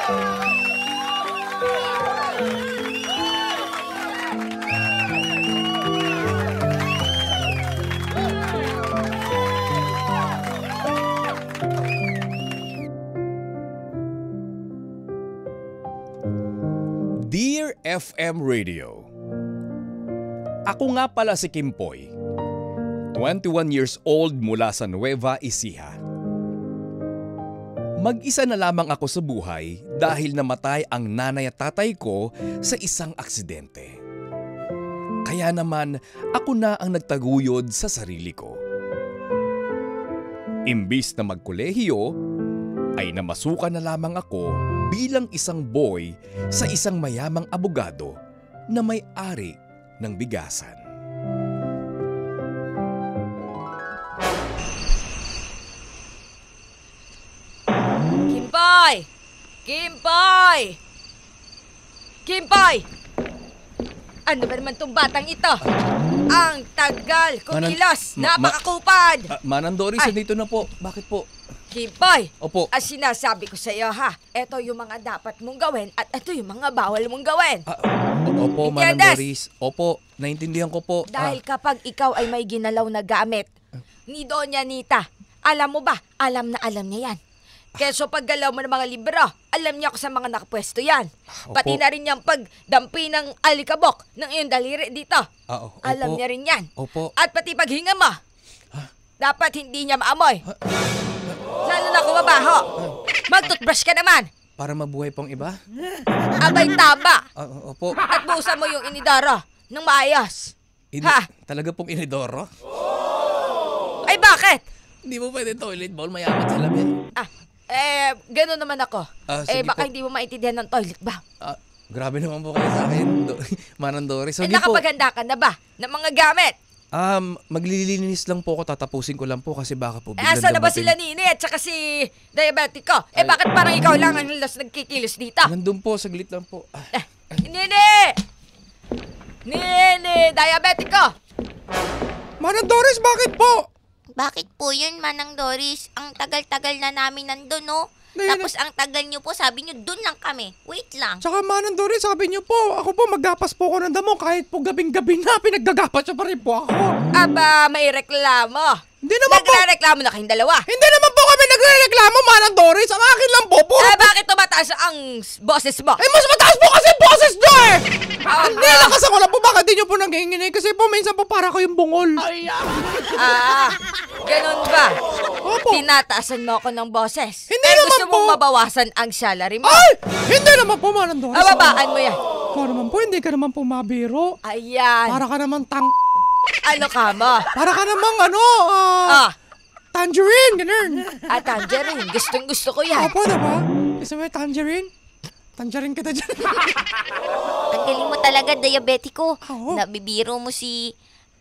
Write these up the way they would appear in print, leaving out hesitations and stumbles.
Dear FM Radio, ako nga pala si Kimpoy, 21 years old mula sa Nueva Ecija. Mag-isa na lamang ako sa buhay dahil namatay ang nanay at tatay ko sa isang aksidente. Kaya naman ako na ang nagtaguyod sa sarili ko. Imbis na magkolehiyo, ay namasukan na lamang ako bilang isang boy sa isang mayamang abogado na may-ari ng bigasan. Kimpoy! Kimpoy! Kimpoy! Ano ba naman tong batang ito? Ang tagal kumilos! Napakakupad! Manang Doris, dito na po. Bakit po? Kimpoy! Opo. Ang sinasabi ko sa iyo ha, ito yung mga dapat mong gawin at ito yung mga bawal mong gawin. Opo, Manang Doris. Opo, naintindihan ko po. Dahil kapag ikaw ay may ginalaw na gamit ni Doña Nita, alam mo ba? Alam na alam niya yan. Kaya so paggalaw mo ng mga libro, alam niya kung sa mga nakapwesto yan. Pati na rin yung pagdampi ng alikabok ng iyong daliri dito. Alam niya rin yan. Opo. At pati paghinga mo, dapat hindi niya maamoy. Lalo na kung mabaho. Mag-toothbrush ka naman. Para mabuhay pong iba? Abay tama. Opo. At buusan mo yung inidoro ng maayos. Talaga pong inidoro? Ay bakit? Hindi mo pwede toilet bowl, mayaman sa labi. Gano'n naman ako. Baka po. hindi mo maintindihan ng toilet ba? Grabe naman po kayo sa akin, Manang Doris. Nakapaganda ka na ba ng mga gamit? Maglilinis lang po ako, tatapusin ko lang po kasi baka po biglang asa na ba sila Nini at saka si Diabetico? Bakit parang ikaw lang ang nagkikilos dito? Nandun po, saglit lang po. Nini! Nini! Diabetico! Manang Doris, bakit po? Bakit po yun, Manang Doris? Ang tagal-tagal na namin nandun, no? Tapos ang tagal nyo po, sabi nyo, dun lang kami. Wait lang. Tsaka Manang Doris, sabi nyo po, ako po maggapas po ako ng damo kahit po gabing-gabi na, pinaggagapas pa rin po ako. Aba, may reklamo. Hindi naman po. Nagre-reklamo na kayong dalawa. Hindi naman po kami nagre-reklamo, Manang Doris. Ang akin lang po. Bakit tumataas ang boses mo? Mas mataas po kasi boses nyo eh! Hindi, lakas ako lang po. Bakit di nyo po nanginginig? Kasi po, minsan po para ko yung bungol. Ganun ba? Opo. Tinataasan mo ako ng boses. Hindi naman gusto po. mong mabawasan ang salary mo. Ay! Hindi naman po, Manang Doris. Babaan mo yan. Ikaw naman po, hindi ka naman po mabiro. Ayan. Para ka naman Ano ka mo? Para ka namang tangerine, ganun. Tangerine. Gustong-gusto ko yan. Opo, diba? Gusto mo yung tangerine? Tangerine kita dyan. Ang galing mo talaga, Diabetico. Oo. Nabibiro mo si...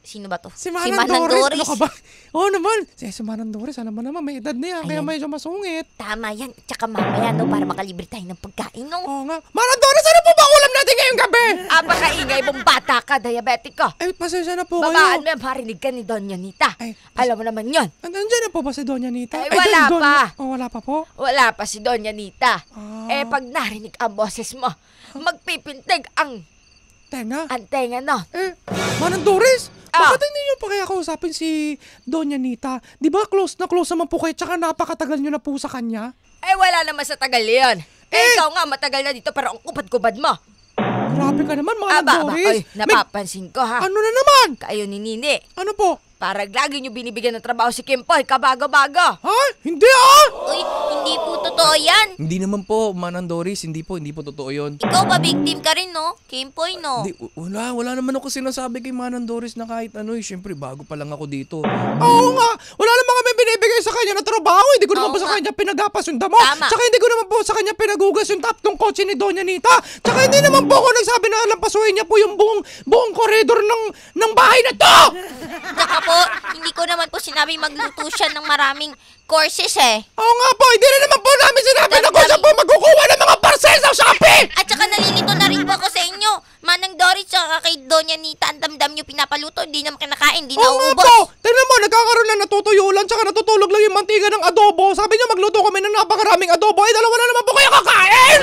Sino ba to? Si Manang Doris. Ano ka ba? Oo naman. Si Manang Doris, alam mo naman, may edad na yan. Kaya medyo masungit. Tama yan. Tsaka mamaya, no, para makalibre tayo ng pagkain, no? Oo nga. Manang Doris, ano po ba ulam natin ngayong gabi? Apakaingay mong bata ka, Diabetico. Pasensya na po kayo. Babaan mo yan, marinig ka ni Doña Nita. Alam mo naman yun. Nandiyan na po ba si Doña Nita? Wala pa. Wala pa po? Wala pa si Doña Nita. Pag narinig ang boses mo, magpipintig ang tenga? Ang tenga, no? Manang Doris, bakit hindi nyo pa kaya kausapin si Doña Nita? Di ba close naman po kayo, tsaka napakatagal nyo na po sa kanya? Wala naman sa tagal yun. Ikaw nga, matagal na dito, pero ang kupad-kupad mo. Grabe ka naman, Manang Doris. Napapansin ko, ha? Ano na naman? Kayo ni Nini. Ano po? Parang lagi nyo binibigyan ng trabaho si Kimpoy, kabago-bago. Hindi Uy, hindi po totoo yan. Hindi naman po, Manang Doris. Hindi po totoo yun. Ikaw ba victim ka rin, no? Kimpoy, no? Wala naman ako sinasabi kay Manang Doris na kahit ano. Siyempre, bago pa lang ako dito. Oo nga. Wala naman kami binibigay sa kanya na trabaho. Hindi ko naman po sa kanya pinagapas yung damo. Tama. Tsaka hindi ko naman po sa kanya pinagugas yung tatlong kotse ni Doña Nita. Tsaka hindi naman po ako nagsabi na lampasuhin niya po yung buong koridor ng bahay na to. Tsaka po, hindi ko naman po sinabi magluto siya ng maraming courses eh. Oo nga po, hindi rin naman po namin sinabi na kung siya po magkukuha ng mga parcel sa Shopee! At saka nalilito na rin po ako sa inyo. Manang Doris, saka kay Doña Nita, ang damdam nyo pinapaluto, hindi naman kinakain, hindi Oo nga nauubos. po, tignan mo, nagkakaroon na natutuyo lang, tsaka natutulog lang yung mantika ng adobo. Sabi niya magluto kami ng napakaraming adobo, dalawa na naman po kaya kakain!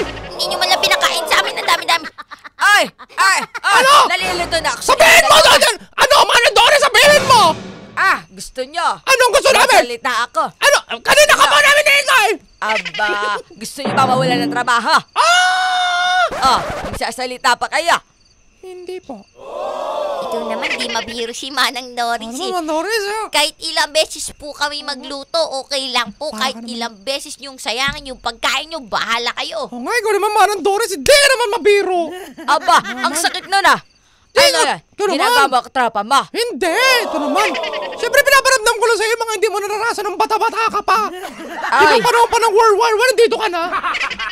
Magsasalita ako. Ano? Kanina ka pa namin hinihintay! Aba, gusto niyo ba mawalan ng trabaho? Magsasalita pa kayo. Hindi po. Ito naman, di mabiro si Manang Doris Ano eh. naman, Doris? Kahit ilang beses po kami magluto, okay lang po. Kahit ilang beses yung sayangin yung pagkain nyo, bahala kayo. Oh nga, ikaw naman, Manang Doris. Hindi ka naman mabiro. Aba, ang sakit nun ah. Ano yan? ito naman. Ginagawa ko trapa ma. Hindi, ito naman. Siyempre, pinaparamdam ko lang sa'yo mga hindi mo naranasan ng bata-bata ka pa. Ay. Ikaw panahon pa ng World War I, nandito ka na.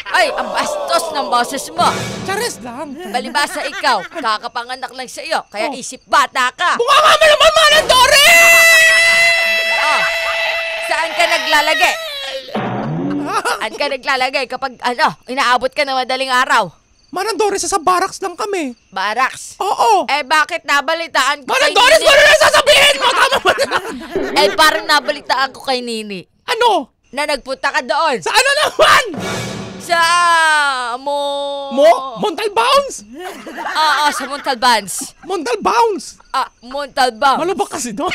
Ay, ang bastos ng boses mo. Charis lang. Balibasa ikaw, kakapanganak lang sa iyo, kaya isip bata ka. Mukha nga mo naman, Manang Doris! Saan ka naglalagay? Saan ka naglalagay kapag inaabot ka ng madaling araw? Manang Doris, sa barracks lang kami. Barracks. Oo. Bakit nabalitaan ko Manang kay Doris, Nini? ano na sasabihin mo? Tama mo na. Parang nabalitaan ko kay Nini Ano? na nagpunta ka doon Sa ano naman? sa Montalbounce? sa Montalbans. Montalbounce. Montalbans. Malubak kasi doon.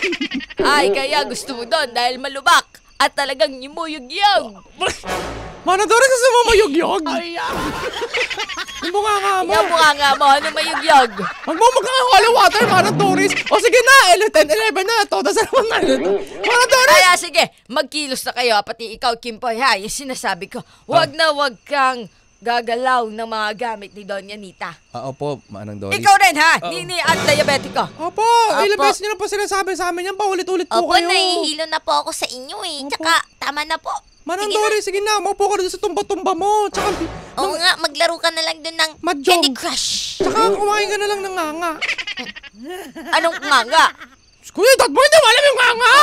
Ay, kaya gusto mo doon dahil malubak at talagang yumuyug-yug. Manang Doris, kasi mo mayugyog. Yung mukha nga mo. Yung mukha nga mo, ano mayug-yug? Huwag mo magkaka-holy water, Manang Doris. O sige na, 10, 11 na to. Tapos naman na ito. Manang Doris! Kaya sige, magkilos na kayo, pati ikaw, Kimpoy, ha? Yung sinasabi ko, wag na wag kang gagalaw ng mga gamit ni Doña Nita. Opo, Manang Doris. Ikaw rin, ha? Nini at diabetiko. Opo, ilang beses niyo na po sinasabi sa amin yan. Paulit-ulit po Opo, kayo. nahihilo na po ako sa inyo eh. Tsaka, tama na po. Manang Sige Doris, sige na. Maupo ka doon sa tumba-tumba mo. Tsaka, Oo nga, maglaro ka na lang dun ng Mahjong. Candy Crush. tsaka kumain ka na lang ng nganga. Anong nga? Kuya, mo hindi mo alam yung nganga.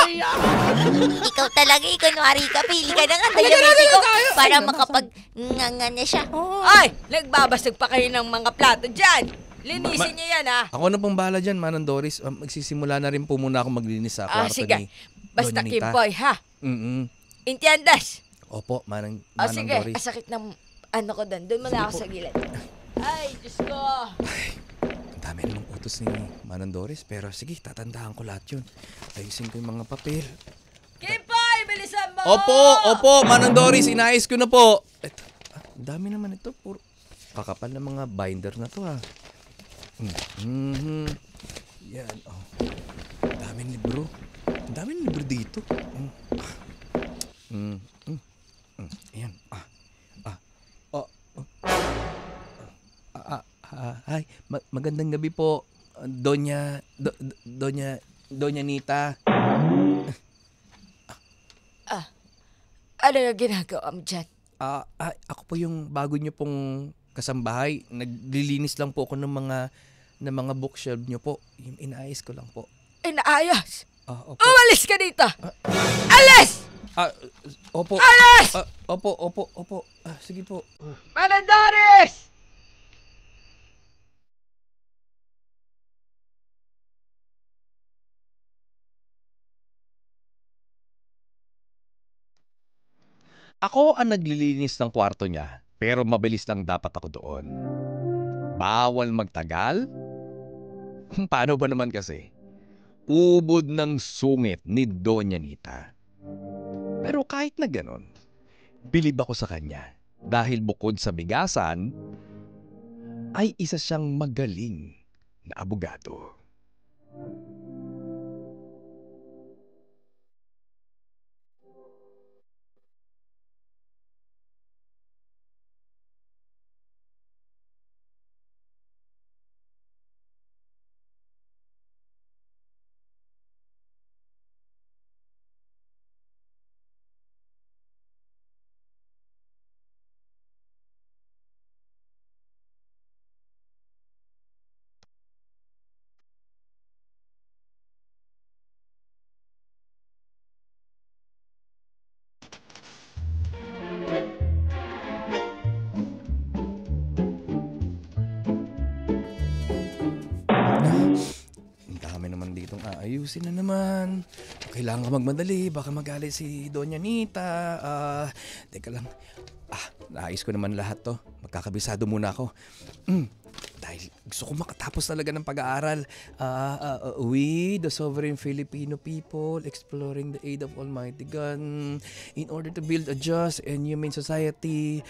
Ikaw talaga, kunwari ka, pili ka na nga, Halika na, diabetiko, halika tayo. para Ay, makapag-nganga na siya. Ay, nagbabasag pa kayo ng mga plato dyan. Linisin niyo yan, ha? Ako na pong bahala dyan, Manang Doris. Magsisimula na rin po muna ako maglinis sa kwarto Sige. ni Basta Doña Nita. Kimpoy, ha? Entiendes? Opo, Manang Sige, Doris. sakit ng ko doon. Doon muna ako sa gilid. Ay, Diyos ko. Ang dami namang utos ni Manang Doris. Pero sige, tatandaan ko lahat yun. Ayusin ko yung mga papel. Kimpoy, bilisan mo! Opo, Manang Doris. Inayos ko na po. Eto, ang dami naman ito. Puro kakapal na mga binder na to, ha. Yan, Ang daming libro. Ang daming libro dito. Ayan. Hi. Magandang gabi po, Doña Nita. Ano yung ginagawa mo dyan? Ako po yung bago niyo pong kasambahay. Naglilinis lang po ako ng mga bookshelf niyo po. Yung inaayos ko lang po. Inaayos! Opo. Umalis ka dito! Alis! Opo. Alis! Opo. Sige po. Manang Doris! Ako ang naglilinis ng kwarto niya, pero mabilis lang dapat ako doon. Bawal magtagal? Paano ba naman kasi? Ubod ng sungit ni Doña Nita. Pero kahit na ganon, bilib ako sa kanya dahil bukod sa bigasan, ay isa siyang magaling na abogado. Ang dami naman ditong aayusin na naman. Kailangan ka magmadali. Baka magalit si Doña Nita. Teka lang. Naayos ko naman lahat to. Magkakabisado muna ako. dahil gusto ko makatapos talaga ng pag-aaral. We, the sovereign Filipino people, exploring the aid of Almighty God in order to build a just and humane society,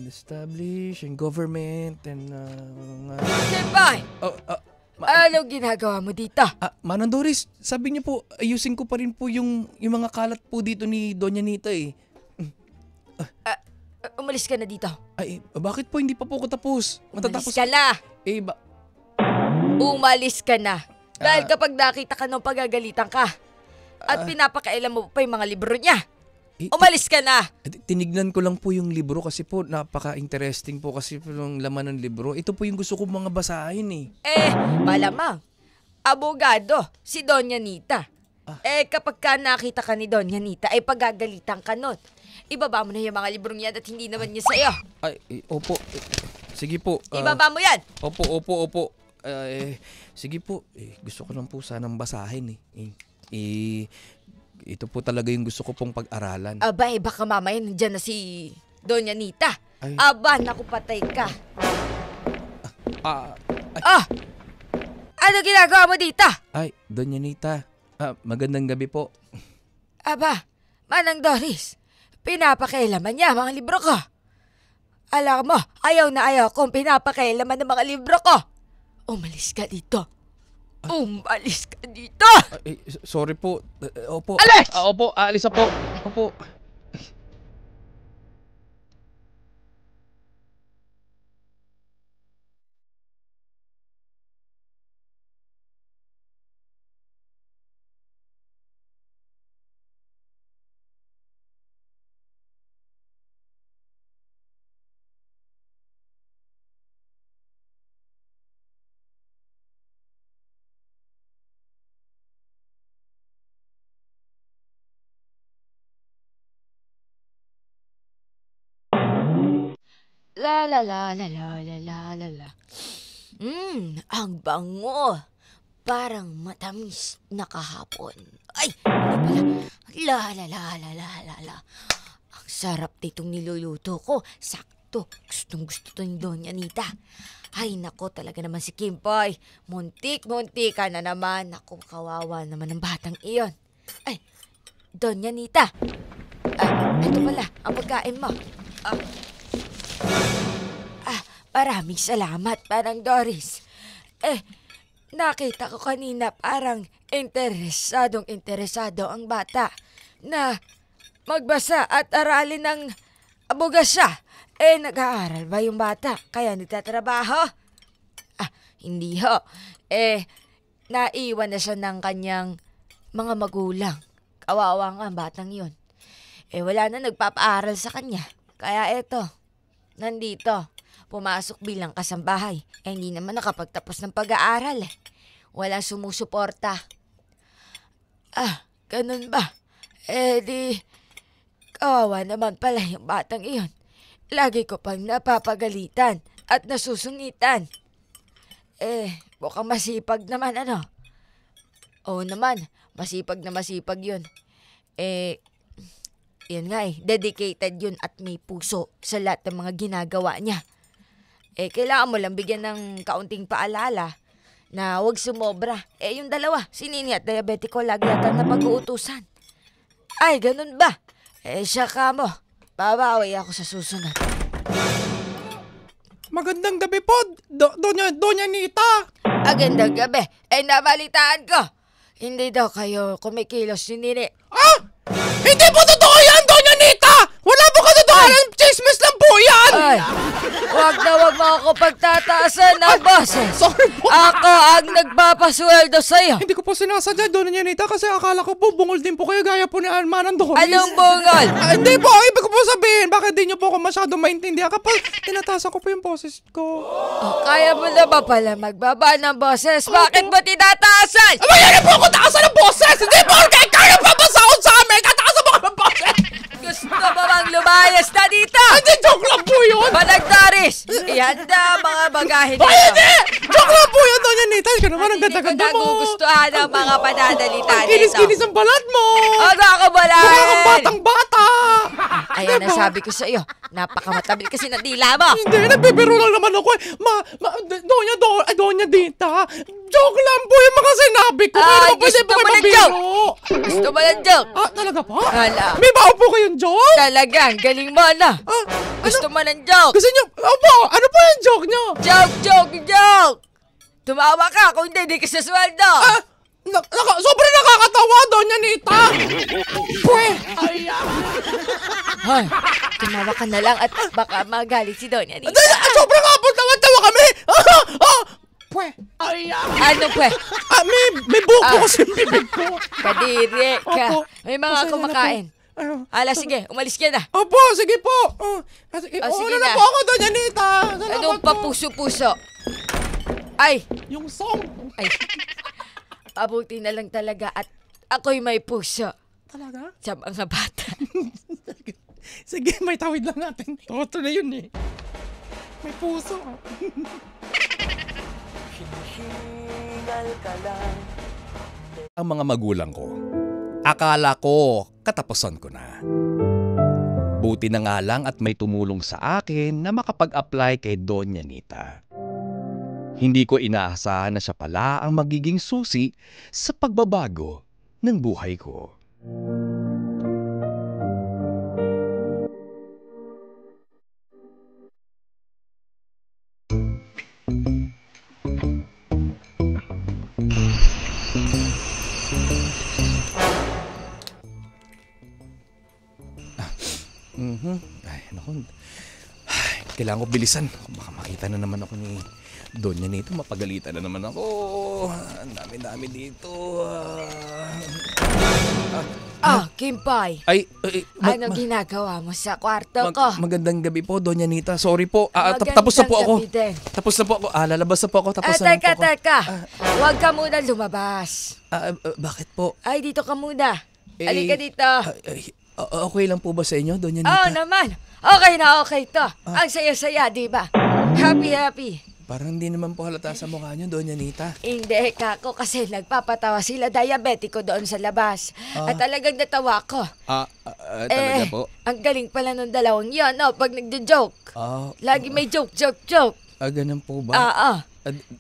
establish and government and... Senpai! Anong ginagawa mo dito? Manang Doris, sabi niyo po, ayusin ko pa rin po yung mga kalat po dito ni Doña Nita eh. Umalis ka na dito. Ay, bakit po hindi pa po ako tapos? Umalis ka na! Umalis ka na. Dahil kapag nakita ka nung pagagalitan ka at pinapakailan mo pa yung mga libro niya, umalis ka na! Tinignan ko lang po yung libro kasi po napaka-interesting po kasi po yung laman ng libro. Ito po yung gusto ko mga basahin eh. Malamang. Abogado, si Doña Nita. Kapag ka nakita ka ni Doña Nita, pagagalitan ka nun. Ibaba mo na yung mga librong yan at hindi naman niya sa'yo. Opo. Sige po. Ibaba mo yan! Opo. Sige po. Gusto ko lang po sanang basahin eh. Ito po talaga yung gusto ko pong pag-aralan. Baka mamaya nandyan na si Doña Nita. Naku, patay ka. Ano ginagawa mo dito? Doña Nita. Magandang gabi po. Manang Doris, pinapakailaman niya mga libro ko. Alam mo, ayaw na ayaw kung pinapakailaman ng mga libro ko. Umalis ka dito. Umalis ka dito! Sorry po. Opo. Alis! Opo, alis na po. Opo. La la la la la la la la la. Ang bango. Parang matamis na kahapon. Ay, hindi pala. La la la la la la la. Ang sarap nitong niluluto ko. Sakto. Gustong gusto to ni Doña Nita. Ay, nako talaga naman si Kimpoy. Muntik ka na naman. Nako, kawawa naman ng batang iyon. Ay, Doña Nita. Ito pala, ang pagkain mo. Maraming salamat, Manang Doris. Nakita ko kanina parang interesado ang bata na magbasa at aralin ng abogasya. Nag-aaral ba yung bata? Kaya nagtatrabaho? Hindi ho. Naiwan na siya ng kanyang mga magulang. Kawawa nga ang batang yun. Wala na nagpapaaral sa kanya. Kaya nandito. Pumasok bilang kasambahay. Hindi naman nakapagtapos ng pag-aaral. Walang sumusuporta. Ganun ba? Di, kawawa naman pala yung batang iyon. Lagi ko pang napapagalitan at nasusungitan. Mukhang masipag naman Oo naman, masipag yun. Yun nga dedicated yun at may puso sa lahat ng mga ginagawa niya. Kailangan mo lang bigyan ng kaunting paalala na huwag sumobra. Yung dalawa, si Nini at diabetiko, lagi yata na pag-uutusan. Ay, ganun ba? Siya ka mo. Babawi ako sa susunod. Magandang gabi po, Doña Nita. Magandang gabi. Nabalitaan ko. Hindi daw kayo kumikilos ni Nini. Hindi po totoo yan, Doña Nita! Wala po katotohanan, chismis lang po yan! Wag mo ako pagtataasan ng boses. Sorry po. Ako ang nagpapasweldo sa'yo. Hindi ko po sinasadya, Doña Nita, kasi akala ko po bungol din po kayo gaya po ni Manang Doris. Anong bungol? Hindi po, ibig ko po sabihin, bakit di niyo po ako masyadong maintindihan kapag tinatasan ko po yung boses ko. Kaya mo na ba pala magbaba ng boses? Bakit mo tinataasan? Yan po ako taasan ng boses! Hindi po kaya pa ba sa amin? Kataasan mo ka ng boses! Gusto mo bang lumayas na dito? Hindi, joke lang po yun! Manang Doris, ihanda mga bagahe dito. Hindi! Joke lang po yun, Doña Nita. Ikaw naman ang ganda-ganda mo. Hindi ko nagugustuhan ang mga panadalita nito. Ang kinis-kinis ang balat mo. Ano ako balat? Mukha kang batang-bata. Ayan ang sabi ko sa iyo. Napakamatabil kasi ng dila mo. Hindi, nagbibiro lang naman ako eh. Doña Dita. Joke lang po yung mga sinabi ko. Ay, Pero pwede gusto po mo kayo ng mabiro. Gusto mo ng joke? Ah, talaga po? Hala. May baon po kayong joke? Talagang, galing mo na. Gusto mo ng joke? Gusto niyo, opo, ano po yung joke niyo? Joke! Tumawa ka, kung hindi ka sasweldo. Sobrang nakakatawa, Doña Nita. Pwe! Ay, tumawa ka na lang at baka magalit si Doña Nita. Sobrang tawa kami. Pwe! Ano pa? May buko kasi yung bibig ko. Kadiri ka. Opo. May mga Pasensya na kumakain. po. Ala, sige, umalis ka na. Opo, sige po. Sige sige na na. po ako, Doña Nita. Salamat Anong po. papuso-puso? Ay, Yung song. ay. Abuti na lang talaga at ako'y may puso Talaga? sa mga bata. Sige, may tawid lang natin. Toto na yun eh. May puso. Ang mga magulang ko, akala ko katapusan ko na. Buti na nga lang at may tumulong sa akin na makapag-apply kay Doña Nita. Hindi ko inaasahan na siya pala ang magiging susi sa pagbabago ng buhay ko. Ay, naku. Ay, kailangan ko bilisan. Baka makita na naman ako ni Doña Nito. Mapagalitan na naman ako. Ang dami-dami dito. Kimpay. Anong ginagawa mo sa kwarto ko? Magandang gabi po, Doña Nita. Sorry po. Magandang Tapos na po ako. gabi din. Tapos na po ako. Lalabas na po ako. Tapos na po ako. Teka. Huwag ka muna lumabas. Bakit po? Ay, dito ka muna. Eh, Halika dito. Okay lang po ba sa inyo, Doña Oo Nita? naman. Okay na okay to. Ang saya-saya, di ba? Happy. Parang hindi naman po halata sa mukha niyo, Doña Nita. Hindi, kako, kasi nagpapatawa sila diabetiko doon sa labas. At talagang natawa ko. Talaga po? Ang galing pala nung dalawang yon, no? Pag nagjo-joke. Lagi may joke. Ganun po ba?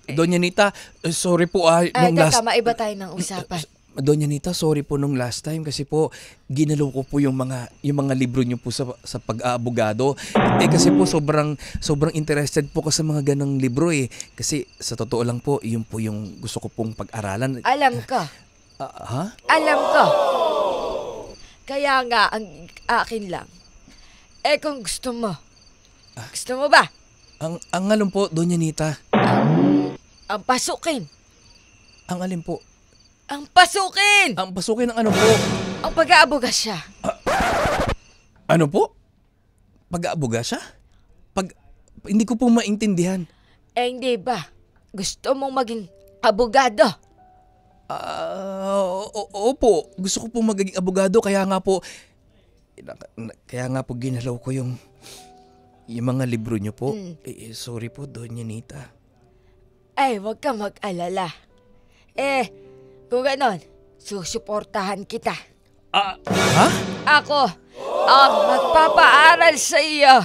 Doña Nita, sorry po nung Teka, last... maiba tayo ng usapan. Doña Nita, sorry po nung last time kasi po ginalaw ko po yung mga libro niyo po sa pag-aabogado. Kasi po sobrang interested po ko sa mga ganang libro eh. Kasi sa totoo lang po, yun po yung gusto ko pong pag-aralan. Alam ko. Alam ko. Kaya nga, ang akin lang. Kung gusto mo. Gusto mo ba? Ang alin po, Doña Nita? Ang pasukin. Ang alin po? Ang pasukin! Ang pasukin ng ano po? Ang pag-aaboga siya. Ano po? Pag-aaboga siya? Hindi ko po maintindihan. Hindi ba? Gusto mong maging abogado? Opo. Gusto ko po magiging abogado kaya nga po ginalaw ko yung mga libro niyo po. Sorry po, Doña Nita. Huwag ka mag-alala. Kung ganon, susuportahan kita. Ha? Ako ang magpapaaral sa iyo.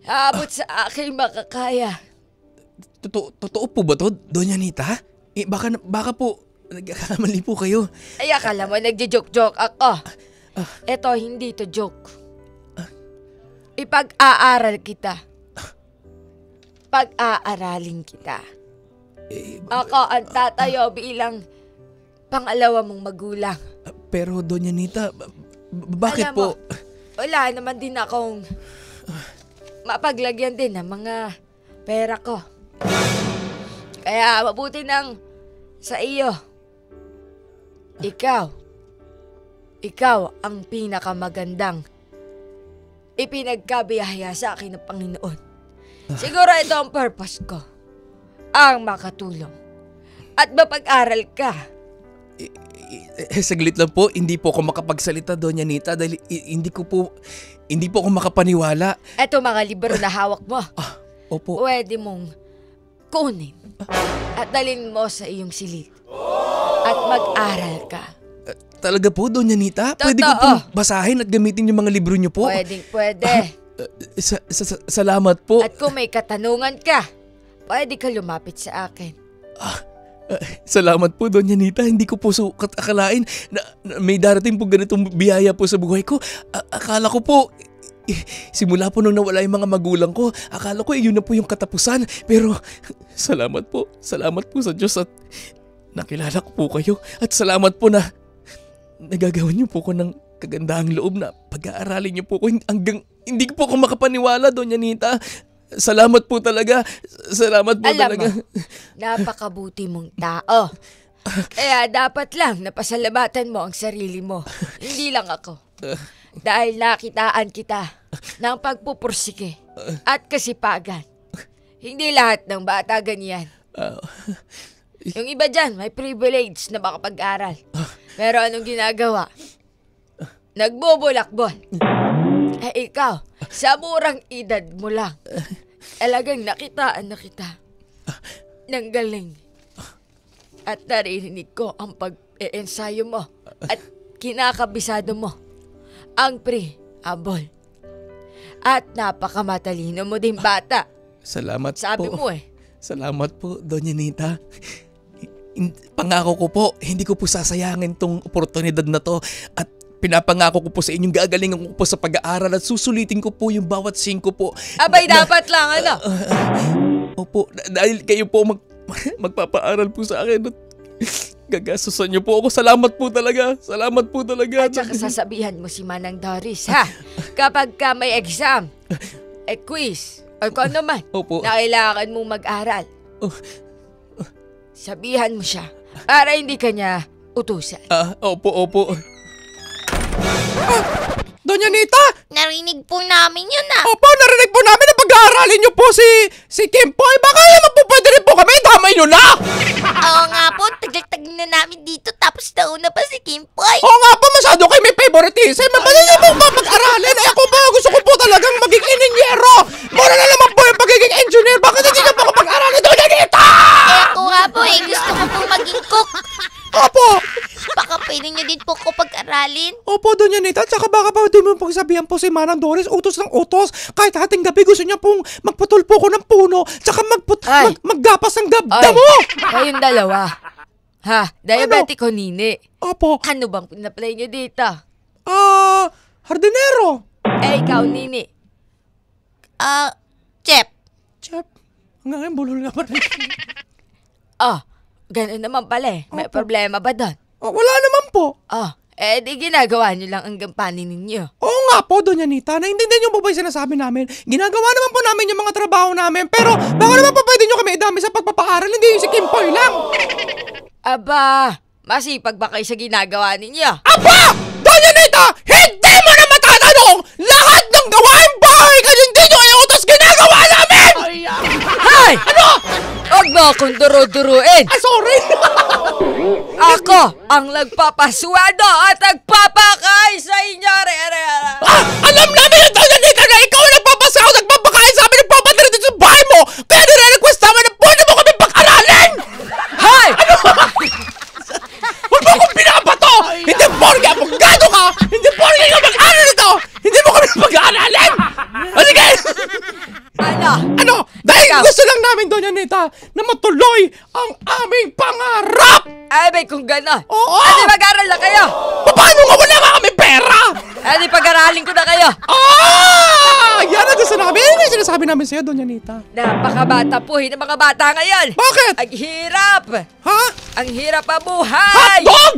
Abot sa aking makakaya. Totoo po ba to, Doña Nita? Baka po, nagkakamali po kayo. Akala mo nagjo-joke ako. Eto, hindi to joke. Ipag-aaral kita. Pag-aaralin kita. Ako ang tatayo bilang pangalawa mong magulang. Pero, Doña Nita, bakit Alam mo, po? Wala naman din akong mapaglagyan din ng mga pera ko. Kaya mabuti nang sa iyo. Ikaw ang pinakamagandang ipinagkabiyaya sa akin ng Panginoon. Siguro ito ang purpose ko. Ang makatulong. At mapag-aral ka. Saglit lang po, hindi po ako makapagsalita, Doña Nita, dahil hindi po ako makapaniwala. Eto mga libro na hawak mo. Opo. Pwede mong kunin at dalhin mo sa iyong silid. At mag-aral ka. Talaga po, Doña Nita? Pwede ko Totoo. pong basahin at gamitin yung mga libro niyo po? Pwede. Salamat po. At kung may katanungan ka, pwede ka lumapit sa akin. Salamat po, Doña Nita. Hindi ko po akalain na may darating po ganitong biyaya po sa buhay ko. Akala ko po, simula po nung nawala yung mga magulang ko, akala ko yun na po yung katapusan. Pero salamat po sa Diyos at nakilala ko po kayo. At salamat po na nagagawan niyo po ko ng kagandahang loob na pag-aaralin niyo po ko hanggang hindi ko po ako makapaniwala, Doña Nita. Salamat po talaga. Salamat po talaga. Alam mo, napakabuti mong tao. Kaya dapat lang napasalamatan mo ang sarili mo. Hindi lang ako. Dahil nakitaan kita ng pagpupursige at kasipagan. Hindi lahat ng bata ganyan. Yung iba dyan, may privilege na makapag-aral. Pero anong ginagawa? Nagbubulakbol. Eh ikaw, sa murang edad mo lang, talagang nakitaan na kita ng galing. At narinig ko ang pag-e-ensayo mo at kinakabisado mo ang pre-abol. At napakamatalino mo din bata. Salamat Sabi po. mo eh. Salamat po, Doña Nita. Pangako ko po, hindi ko po sasayangin tong oportunidad na to. At pinapangako ko po sa inyong gagalingan ko po sa pag-aaral at susulitin ko po yung bawat singko po. Abay, dapat lang, ano? Opo, dahil kayo po magpapaaral po sa akin at gagastusan niyo po ako. Salamat po talaga. Salamat po talaga. At saka sasabihan mo si Manang Doris, ha? Kapag ka may exam, quiz, o kung ano man, Opo. na kailangan mong mag-aral, sabihan mo siya para hindi ka niya utusan. Opo. Doña Nita! Narinig po namin yun ah. Opo, narinig po namin na pag-aaralin niyo po si Kimpoy. Baka naman po pwede rin po kami. Damay niyo na! Oo nga po, tagal-tagal na namin dito tapos nauna pa si Kimpoy. Oo nga po, masyado kayo may favoritism. Mabali niyo po ba mag-aralin? Ay ako ba, gusto ko po talagang maging ininyero. Mura na naman po yung pagiging engineer. Bakit hindi niyo po ako mag-aralin, Doña Nita? Ako nga po gusto ko pong maging cook. Opo. Baka pwede niyo din po ko pag-aralin. Opo, Doña Nita. Tsaka baka pwede mo pagsabihan po si Manang Doris, utos ng utos. Kahit ating gabi gusto niya pong magputol po ko ng puno. Tsaka maggapas ng damo. Kayong dalawa. Ha? Diabetic o nini? Opo. Ano bang pinaplay niyo dito? Hardinero. Ikaw, nini. Chef. Chef, hanggang ngayon bulol nga pa rin. Ganun naman pala eh. May Opo. problema ba doon? Wala naman po. Di ginagawa niyo lang ang gampanin ninyo. Oo nga po, Doña Nita. Naintindihan niyo po ba yung sinasabi namin? Ginagawa naman po namin yung mga trabaho namin. Pero baka naman po pwede niyo kami idami sa pagpapaaral. Hindi yung si Kimpoy lang. Aba, masipag ba kayo sa ginagawa ninyo? Aba! Doña Nita! Hindi mo na matatanong! Lahat ng gawain bahay kasi hindi nyo iutos ginagawa namin! Hay! Ano? Huwag mo akong duro-duruin. Sorry! Ako ang nagpapaswado at nagpapakain sa inyo. Alam namin yung Doña Nita na ikaw ang nagpapasaw, nagpapakain sa amin, nagpapadala dito sa bahay mo! Kaya nire-request namin na pwede mo kami pag-aralin! Hay! Huwag mo akong binabato! Hindi porke abogado ka! Hindi porke ka mag-aral ito! Hindi mo kami pag-aaralin! Sige! Ano? Dahil Ikaw. gusto lang namin, Doña Nita, na matuloy ang aming pangarap! Ay, bay, kung gano'n. Oo! Mag-aral na kayo. Paano nga wala nga kami pera? Pag-aralin ko na kayo. Yan ang gusto namin! Yan ang sinasabi namin sa'yo, Doña Nita. Napakabata po ng mga bata ngayon. Bakit? Ang hirap. Ha? Ang hirap ang buhay. Hotdog!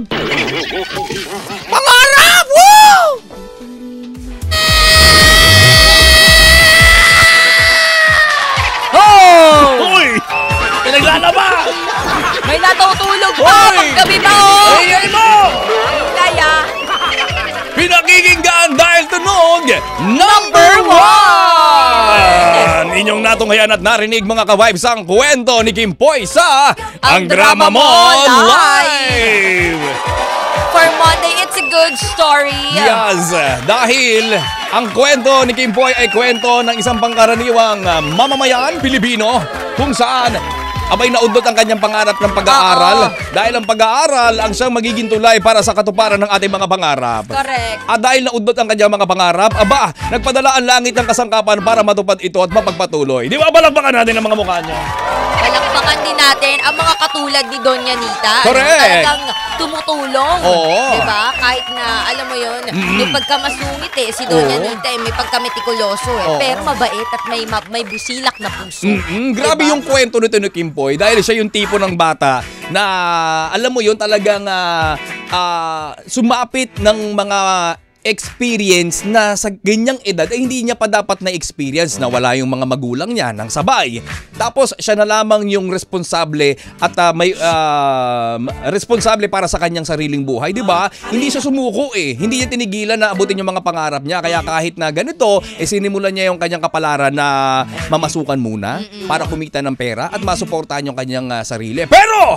Pangarap! Woo! Oh! Hoy! Pinaglalaba! May natutulog pa. Hoy! Paggabi pa, oh! Ingay mo! Kaya, Pinakikinggan dahil tunog number 1! Inyong natunghayan at narinig mga ka-vibes ang kwento ni Kimpoy sa Ang Drama Mo Live! for Monday, it's a good story. Yes, dahil ang kwento ni Kimpoy ay kwento ng isang pangkaraniwang mamamayan Pilipino kung saan abay naudot ang kanyang pangarap ng pag-aaral. Dahil ang pag-aaral ang siyang magiging tulay para sa katuparan ng ating mga pangarap. Correct. At dahil naudot ang kanyang mga pangarap, nagpadala ang langit ng kasangkapan para matupad ito at mapagpatuloy. Di ba balakbakan natin ang mga mukha niya? Palakpakan din natin ang mga katulad ni Doña Nita. Correct. Talagang tumutulong. Oo. Diba? Kahit na, alam mo yun, may pagkamasungit si Doña Nita may pagkametikuloso Oo. Pero mabait at may busilak na puso. Grabe Diba? yung kwento nito ni Kimpoy dahil siya yung tipo ng bata na alam mo yun talagang sumapit ng mga experience na sa ganyang edad hindi niya pa dapat na experience na wala yung mga magulang niya ng sabay. Tapos siya na lamang yung responsable at may responsable para sa kanyang sariling buhay, 'di ba? Hindi siya sumuko Hindi niya tinigilan na abutin yung mga pangarap niya. Kaya kahit na ganito, sinimulan niya yung kanyang kapalaran na mamasukan muna para kumita ng pera at masuportahan yung kanyang sarili. Pero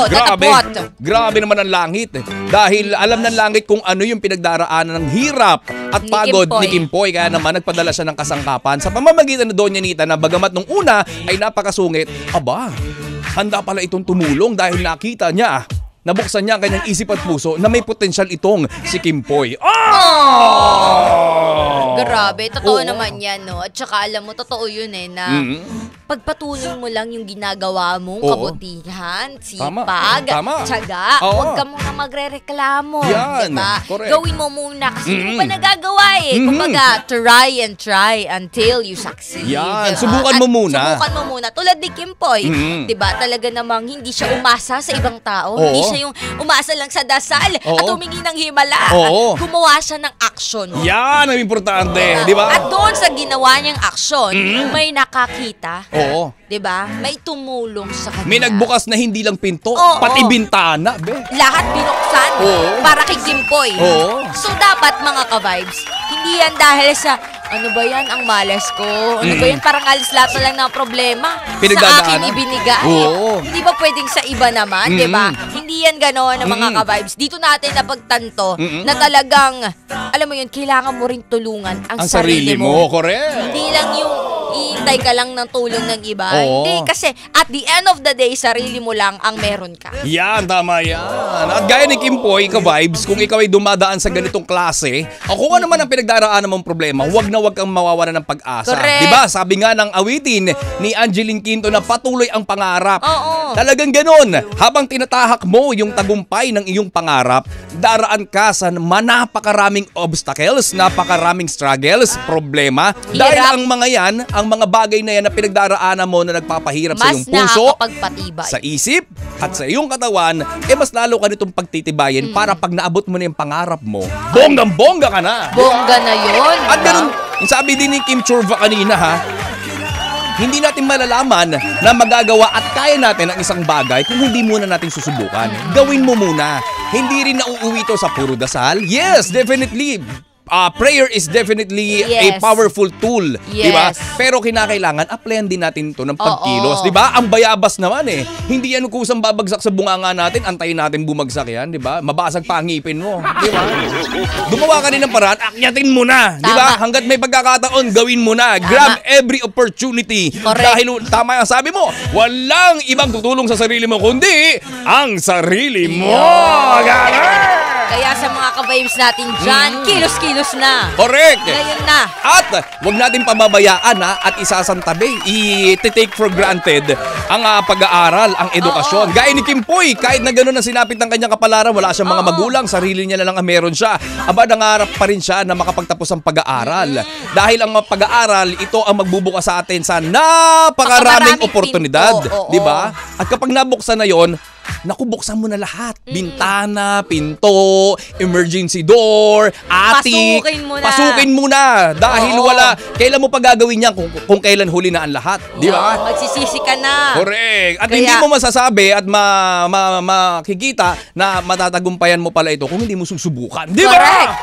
tatapot. Grabe naman ang langit. Dahil alam ng langit kung ano yung pinagdaraanan ng hirap at pagod ni Kimpoy. Kaya naman nagpadala siya ng kasangkapan sa pamamagitan ng Doña Nita na bagamat nung una ay napakasungit, handa pala itong tumulong dahil nakita niya, nabuksan niya ang kanyang isip at puso na may potensyal itong si Kimpoy. Grabe, totoo naman yan, no? At saka alam mo, totoo yun na pagpatuloy mo lang yung ginagawa mong kabutihan, sipag, tiyaga, huwag ka muna magre-reklamo. Yan, diba? correct. Gawin mo muna kasi hindi mo pa nagagawa Kumbaga, try until you succeed. Yan, diba? subukan mo muna. Subukan mo muna. Tulad ni Kimpoy, diba? Talaga namang hindi siya umasa sa ibang tao. Hindi siya yung umasa lang sa dasal at humingi ng himala. Gumawa siya ng action. Yan ang importante, di ba? At doon sa ginawa niyang aksyon, may nakakita. Oo. Diba? May tumulong sa kanya. May nagbukas na hindi lang pinto, Oo. pati bintana, be. Lahat binuksan para kay Kimpoy. Oo. So dapat mga ka-vibes, hindi yan dahil sa ano ba yan, ang malas ko? Ano ba yan, parang alis lahat na lang ng problema. Sa akin ibinigay. Oo. Hindi ba pwedeng sa iba naman, di ba? Hindi yan gano'n ang mga ka-vibes. Dito natin napagtanto na talagang, alam mo yun, kailangan mo rin tulungan ang sarili mo. Correct. Hindi lang yung iintay ka lang ng tulong ng iba. Oo. Hindi, kasi at the end of the day, sarili mo lang ang meron ka. Yan, tama yan. At gaya ni Kimpoy, ka-vibes, kung ikaw ay dumadaan sa ganitong klase, kung ano man ang pinagdaraanan mong problema, huwag kang mawawalan ng pag-asa. Correct. Diba? Sabi nga ng awitin ni Angeline Quinto na patuloy ang pangarap. Oo. Talagang ganun. Habang tinatahak mo yung tagumpay ng iyong pangarap, daraan ka sa napakaraming obstacles, napakaraming struggles, problema. Hirap. Dahil ang mga yan, ang mga bagay na yan na pinagdaraanan mo na nagpapahirap sa iyong puso, mas nakakapagpatibay. sa isip, at sa iyong katawan, mas lalo ka nitong pagtitibayin para pag naabot mo na yung pangarap mo, bonggang-bongga ka na. Bongga na yun. At ganun, sabi din ni Kim Churva kanina hindi natin malalaman na magagawa at kaya natin ang isang bagay kung hindi muna natin susubukan. Gawin mo muna. Hindi rin nauuwi ito sa puro dasal. Yes, definitely. Prayer is definitely a powerful tool, di ba? Pero kinakailangan applyan din natin ito ng pagkilos, di ba? Ang bayabas naman Hindi yan kusang babagsak sa bunganga natin, antayin natin bumagsak yan, di ba? Mabasag pa ang ngipin mo, di ba? Gumawa ka rin ng paraan, akyatin mo na, di ba? Hanggat may pagkakataon, gawin mo na. Grab every opportunity. Correct. Dahil tama ang sabi mo, walang ibang tutulong sa sarili mo kundi ang sarili mo. Ganon! Kaya sa mga ka-vibes natin dyan, kilos-kilos na. Correct. Ngayon na. At wag natin pababayaan at isasantabi, i-take for granted ang pag-aaral, ang edukasyon. Gaya ni Kimpoy, kahit na gano'n ang sinapit ng kanyang kapalaran, wala siyang mga magulang, sarili niya na lang ang meron siya. Nangarap pa rin siya na makapagtapos ang pag-aaral. Dahil ang pag-aaral, ito ang magbubukas sa atin sa napakaraming oportunidad. Di ba? At kapag nabuksan na yon, naku, buksan mo na lahat. Bintana, pinto, emergency door, attic. Pasukin mo na. Dahil kailan mo pa gagawin yan kung kailan huli na ang lahat. Di ba? Magsisisi ka na. Correct. At hindi mo masasabi at makikita na matatagumpayan mo pala ito kung hindi mo susubukan. Di ba? Correct.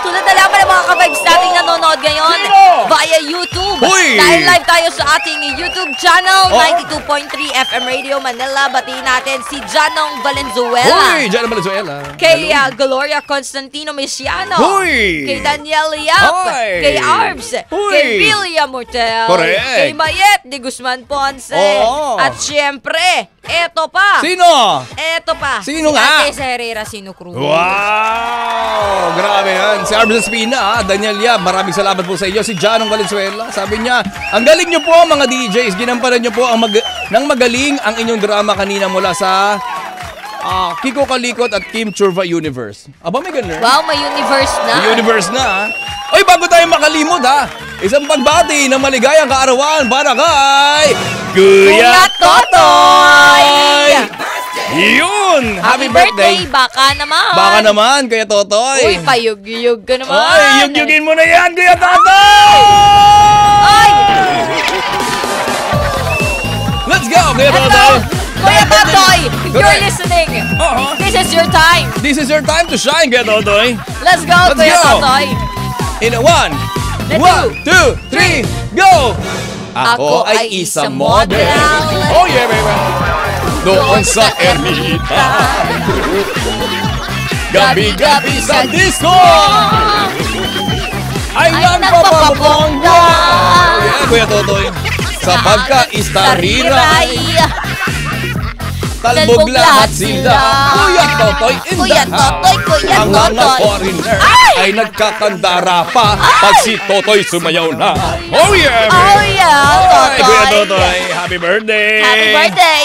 Tulad na lamang ng mga ka-vibes nating nanonood ngayon via YouTube. YouTube. Uy! Dahil live tayo sa ating YouTube channel, Oh. 92.3 FM Radio Manila. Batiin natin si Janong Valenzuela. Uy, dyan naman Venezuela. Kay Gloria Constantino Mesiano. Uy! Kay Daniel Yap. Hoy! Kay Arbs. Uy! Kay William Mortel. Correct. Kay Mayet de Guzman Ponce. Oo. At syempre, eto pa. Sino? Eto pa. Sino si nga? Ate Herrera Sino Cruz. Wow! Grabe yan. Si Arbs Espina, Daniel Yap, maraming salamat po sa iyo. Si Janong Valenzuela, sabi niya, ang galing niyo po mga DJs. Ginampanan niyo po ng magaling ang inyong drama kanina mula sa Kiko Kalikot at Kim Churva Universe. Aba, may ganun. Wow, may universe na. May universe na, ha? Oy, bago tayo makalimot, ha? Isang pagbati ng maligayang kaarawan para kay Kuya Totoy! Yun! Happy birthday! Baka naman. Baka naman, Kuya Totoy. Uy, payug-yug ka naman. Ay, yug-yugin mo na yan, Kuya Totoy! Ay! Let's go, Kuya Hello! Totoy! Kuya Totoy, if you're Correct. listening, Uh-huh. this is your time. This is your time to shine, Kuya Totoy. Let's go, Let's Kuya go. Totoy. In a one, two, three, go! Ako ay isang model. Oh yeah, baby. Doon sa Ermita. Gabi-gabi sa disco. Ay nagpapabongga. Oh yeah, Kuya Totoy. Sa pagka-istariray. Talbog lahat sila. Kuya Totoy in Kuya the Totoy, house. Kuya Ang mga Totoy. foreigner ay nagkakandara pa pag si Totoy sumayaw na. Oh yeah, baby. Oh yeah, Ay, Kuya Totoy. Totoy, happy birthday! Happy birthday!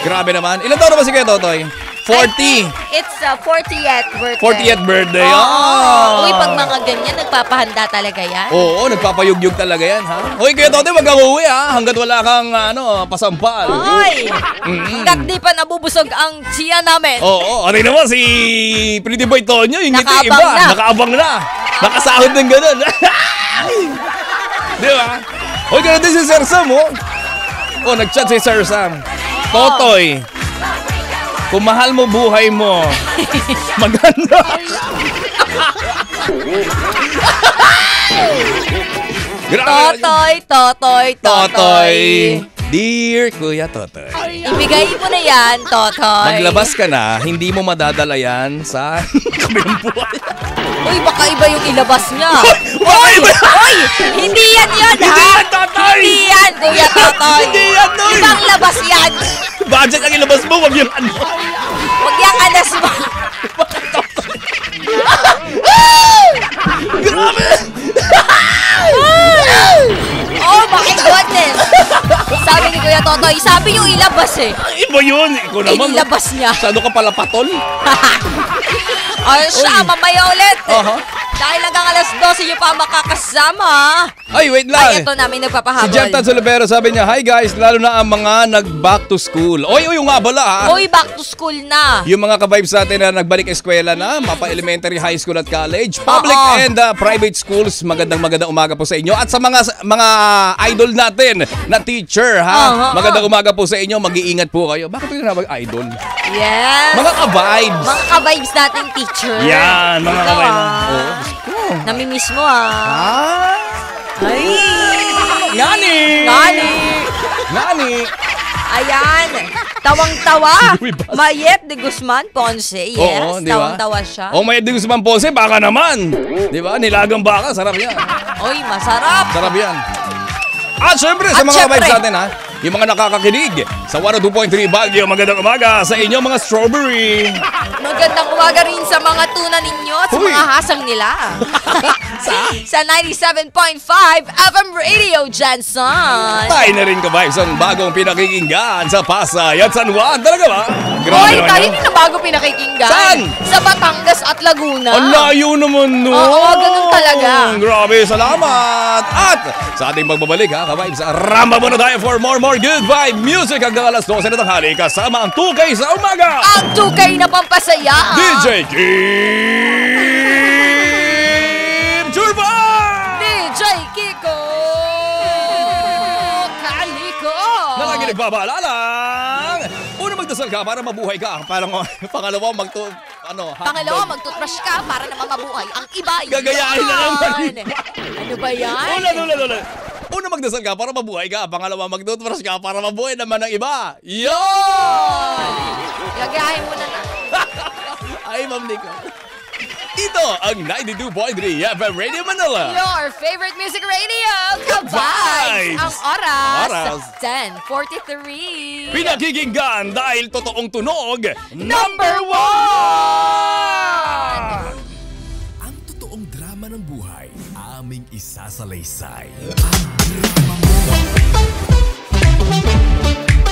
Grabe naman. Ilan taon na ba si Kuya Totoy? 40. It's 40th birthday. 40th birthday. Uy, pag mga ganyan, nagpapahanda talaga yan. Oo, nagpapayugyug talaga yan, ha? Uy, Kuya Totoy, wag kang uuwi, ha? Hanggat wala kang, pasampal. Ay! Hanggat di pa nabubusog ang siya namin. Oo, ano naman si Pretty Boy Tonyo, yung ngiti Nakaabang iba. na. Nakaabang na. Nakasahod ng ganun. Di ba? Uy, ganun din si Sir Sam, oh. Oh, nag-chat si Sir Sam. Totoy, kung mahal mo buhay mo, maganda. Totoy, Totoy, Totoy. Dear Kuya Totoy. Ibigay mo na yan, Totoy. Maglabas ka na, hindi mo madadala yan sa kabilang buhay. Uy, baka iba yung ilabas niya. Baka iba! Uy! Hindi yan yan, ha? Hindi yan, Totoy! Hindi yan, Kuya Totoy. Hindi yan, Toy! Ibang labas yan. Budget ang ilabas mo, wag yung ano. Huwag yung anas mo. Grabe! Oh my goodness. Sabi ni Kuya Totoy, sabi yung ilabas eh. Iba yun. Ikaw naman. Inilabas niya. Masyado ka pala patol. Ay, siya, mamaya ulit. Aha. Dahil hanggang alas 12 niyo pa makakasama. Ay, wait Ay, lang. ito namin Si nagpapahabol. Jeff Tansolivero sabi niya, hi guys, lalo na ang mga nag-back to school. Oy, nga bala ha. Uy, back to school na. Yung mga ka-vibes natin na nagbalik eskwela na, mapa-elementary, high school at college, public Oo. and private schools, magandang umaga po sa inyo. At sa mga idol natin na teacher, ha? Oo. Magandang umaga po sa inyo, mag-iingat po kayo. Bakit yung tinawag idol? Yes. Mga ka-vibes. Mga ka-vibes nating teacher. Yan, mga Ikaw, ka-vibes. ah. Oo, Diyos ko. Namimiss mo ah. Ay! Ngani! Ngani! Ayan! Tawang-tawa! Uy, bas- Mayet de Guzman Ponce. Yes, Oo, di ba? tawang-tawa siya. Oh, may Edwin Guzman Ponce, baka naman. Di ba? Nilagang baka, sarap yan. Uy, masarap! Sarap yan. At syempre, sa At mga syempre, vibes natin, ha? Yung mga nakakakinig sa 102.3 Baguio, magandang umaga sa inyo mga strawberry. Magandang umaga rin sa mga tuna ninyo at sa Uy. mga hasang nila. sa 97.5 FM Radio Janson. Tayo na rin ka-vibes ang bagong pinakikinggan sa Pasay at San Juan. Talaga ba? Hoy, naman tayo yan. din na bago pinakikinggan. Saan? Sa Batangas at Laguna. Ang layo naman nun. Oo, ganun talaga. Grabe, salamat. At sa ating pagbabalik ha, ka-vibes, ramba muna tayo for more good vibe music hanggang alas 12 na tanghali kasama ang tukay sa umaga. Ang tukay na pampasaya. DJ Kim Churba! DJ Kiko Kaliko. Na lagi nagbabalalang. Una magdasal ka para mabuhay ka. Parang pangalawa Pangalawa, mag-toothbrush ka para naman mabuhay. Ang iba, Gagayahin na naman. yan. Ano ba yan? Una. Una, magdasal ka para mabuhay ka. Pangalawa, mag-toothbrush ka para mabuhay naman ng iba. Yo! Lagahin mo na lang. Ay, Ma'am Nicole. Ito ang 92.3 FM Radio Manila. Your favorite music radio, Ka-Vibes! Ka-Vibes! Ang oras, Oras. 10:43. Pinakikinggan dahil totoong tunog, Number 1! Ang totoong drama ng buhay, aming isasalaysay. Ang drama